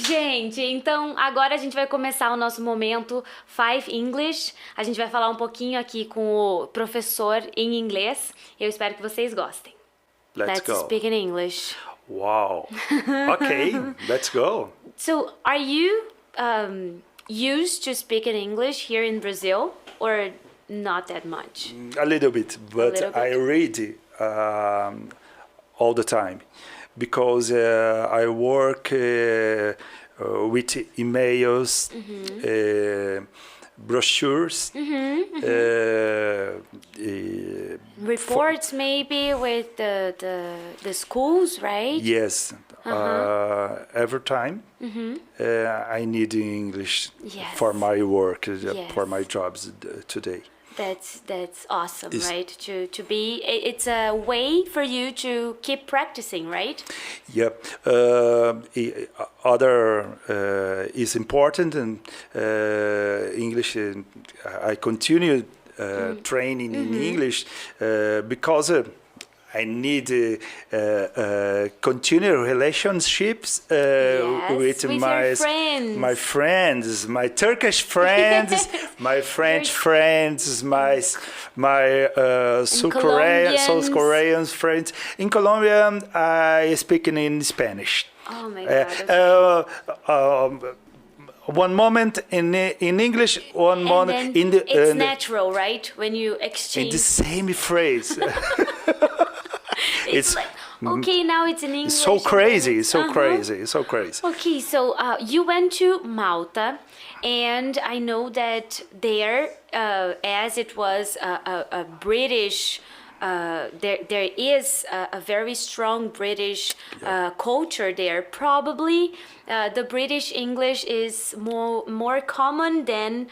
Gente, então agora a gente vai começar o nosso momento Five English. A gente vai falar um pouquinho aqui com o professor em inglês. Eu espero que vocês gostem. Let's go. Speak in English. Wow. Okay, let's go. So, are you used to speak in English here in Brazil, or not that much? A little bit, but little bit. I read all the time because I work with emails, brochures, Reports maybe with the schools, right? yes. Every time I need English Yes. for my work, Yes. for my jobs today. That's awesome, It's- right? To be, it's a way for you to keep practicing, right? Yep. Other is important, and English. I continue training in English because I need continue relationships with with your friends. my friends, my Turkish friends, my French friends, my South Colombians. Korean friends. In Colombia, I speak in Spanish. Oh my God. One moment in English, one And moment then in the it's natural, right? When you in exchange. the same phrase. It's like, okay, now it's in English. so crazy, so Uh-huh. crazy, so crazy. Okay, so you went to Malta, and I know that there, as it was a British, there is a very strong British culture there. Probably the British English is more common than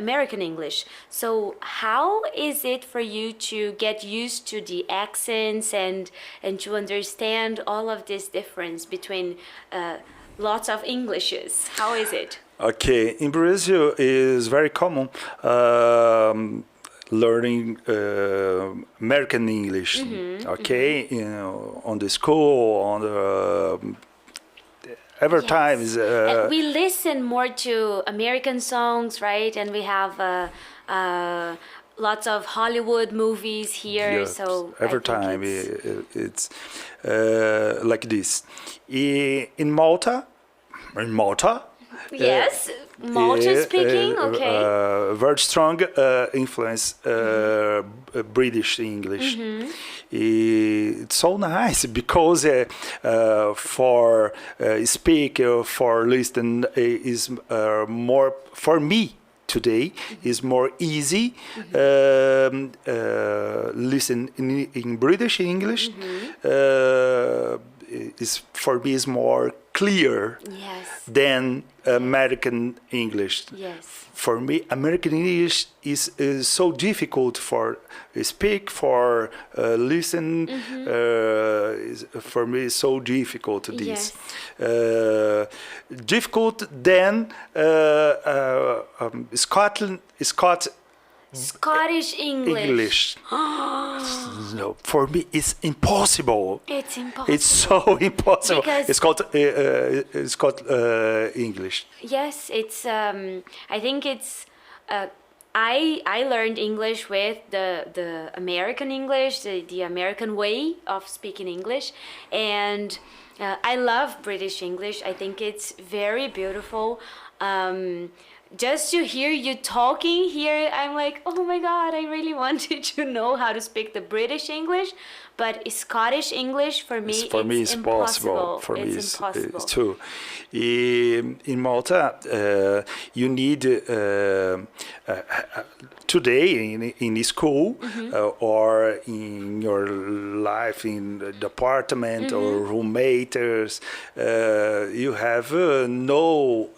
American English. So how is it for you to get used to the accents and to understand all of this difference between lots of Englishes? How is it? Okay, in Brazil is very common learning American English. Okay, you know, on the school, on the every time is. And we listen more to American songs, right? And we have lots of Hollywood movies here. Yeah, So I every think time it's- it's like this. In Malta, Yes, Malta speaking. Okay. very strong influence British English. It's so nice because for speak for listen is more for me today is more easy listen in British English is for me is more clear Yes. than American English. Yes. For me, American English is so difficult for speak, for listen. For me, it's so difficult. This difficult than Scottish English. English. No, for me, it's impossible. It's impossible. It's so impossible. Because- It's called English. Yes, it's. I think it's. I learned English with the American English, the American way of speaking English, and I love British English. I think it's very beautiful. Just to hear you talking here, I'm like, oh my God, I really wanted to know how to speak the British English, but Scottish English for me, It's impossible. For me, it's impossible. it's too. In Malta, you need today in school or in your life in the department or roommates, you have no.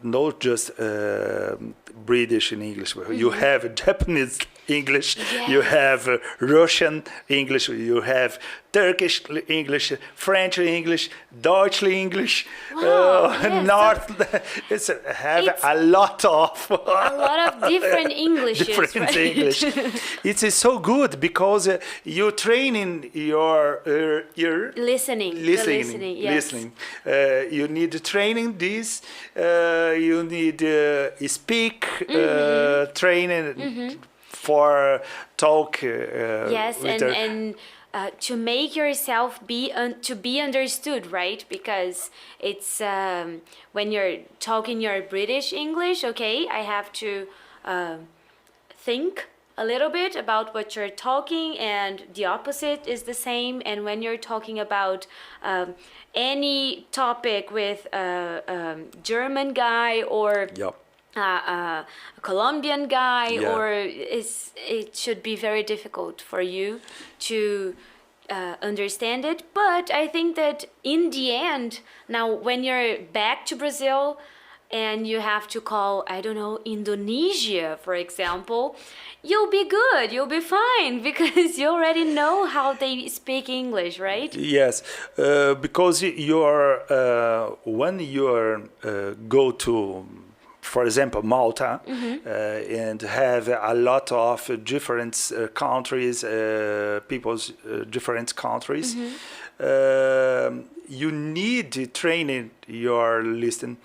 Not just British in English. You have Japanese English, Yes. you have Russian English, you have Turkish English, French English, Dutch English, Wow, yes, it's have It's a lot of a lot of different Englishes, different right? English. It is so good because you train in your ear. Listening, yes. Listening. You need training this. You need speak training for talk. Yes, with and to make yourself to be understood, right? Because it's when you're talking your British English, okay, I have to think a little bit about what you're talking, and the opposite is the same. And when you're talking about any topic with a German guy or Yep. a Colombian guy, Yeah. or it should be very difficult for you to understand it. But I think that in the end, now when you're back to Brazil and you have to call, I don't know, Indonesia, for example, you'll be good, you'll be fine, because you already know how they speak English, right? Yes, because when you go to, for example, Malta, and have a lot of different countries, people's different countries, you need to train your listen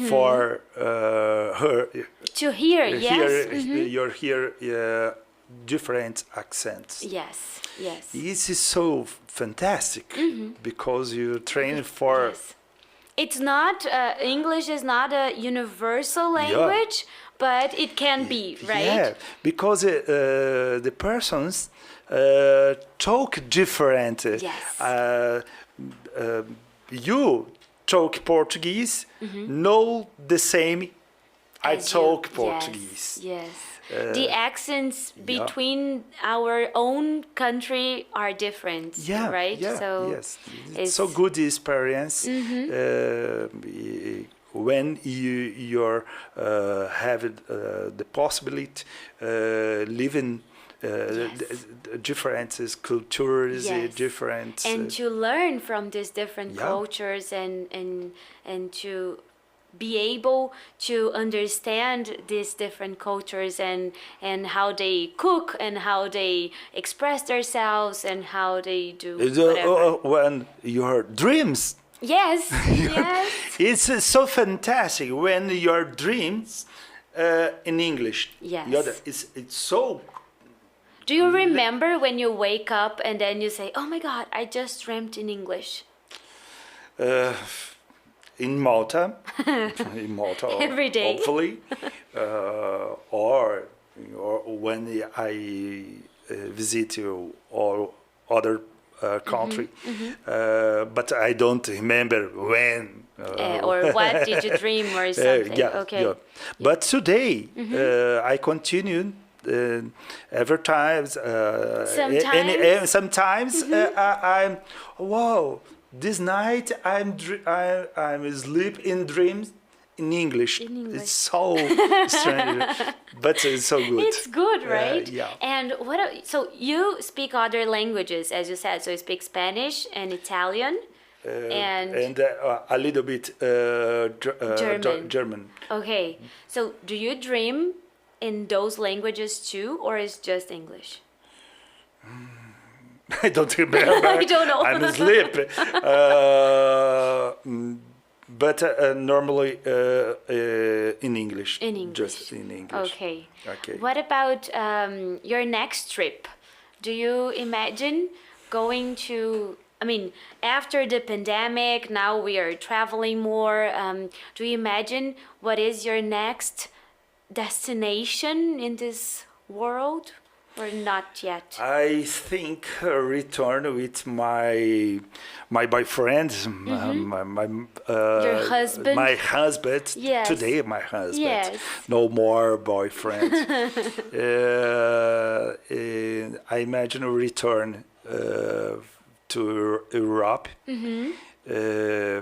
for her To hear, yes. hear different accents. Yes, yes. This is so fantastic because you train for. Yes. It's not, English is not a universal language, but it can be, right? Yeah, because the persons talk different. Yes. You talk Portuguese, know the same. I As you- talk yes, Portuguese. Yes. The accents between our own country are different, Yeah, right? yeah, So yes. It's so good experience when you're having the possibility living different cultures, Yes. different and to learn from these different Yeah. cultures and to be able to understand these different cultures and how they cook and how they express themselves and how they do whatever. when your dreams. Yes, yes. It's so fantastic when your dreams in English. Yes. It's so. Do you remember when you wake up and then you say, "Oh my God, I just dreamt in English"? In Malta, Every day. hopefully, or when I visit you or other country, but I don't remember when. Or what did you dream or something? Yeah, Okay. yeah. But today I continue. Every time, Sometimes? sometimes I'm wow. This night I'm sleep in dreams in English. In English. It's so strange, but it's so good. It's good, right? Yeah. And so you speak other languages, as you said. So you speak Spanish and Italian, and a little bit German. German. okay. So do you dream in those languages too, or is just English? I don't remember. I don't know. I'm asleep. But normally in English. In English. Just in English. Okay. Okay. What about your next trip? Do you imagine going to? I mean, after the pandemic, now we are traveling more. Do you imagine what is your next destination in this world, or not yet? I think return with my boyfriend, Your husband? my husband. Yes. Today, my husband. Yes. No more boyfriend. I imagine a return to Europe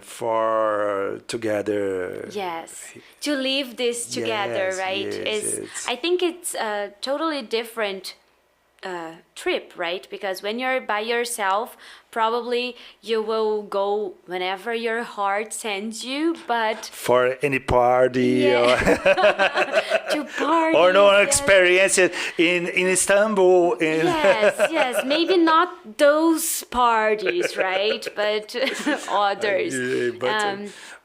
for together. Yes, to live this together, Yes, right? yes, Is it's- I think it's a totally different trip, right? Because when you're by yourself, probably you will go whenever your heart sends you, but For any party to party. or no experience in Istanbul. Yes, maybe not those parties, right? But others.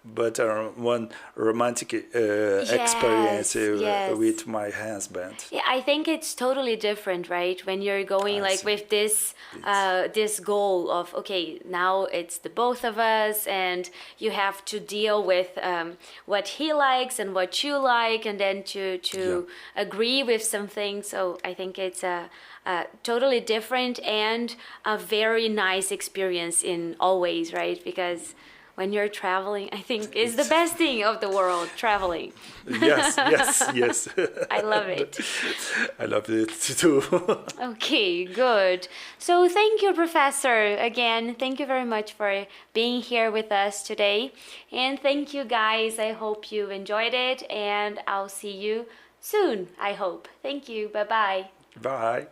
But one romantic experience yes. with my husband. Yeah, I think it's totally different, right? When you're going like see. with this goal of, okay, now it's the both of us, and you have to deal with what he likes and what you like, and then to agree with something. So I think it's a totally different and a very nice experience in all ways, right? Because when you're traveling, I think is the best thing of the world, traveling. Yes. I love it. I love it too. Okay, good. So thank you, Professor. Again, thank you very much for being here with us today. And thank you, guys. I hope you enjoyed it, and I'll see you soon, I hope. Thank you. Bye-bye. Bye.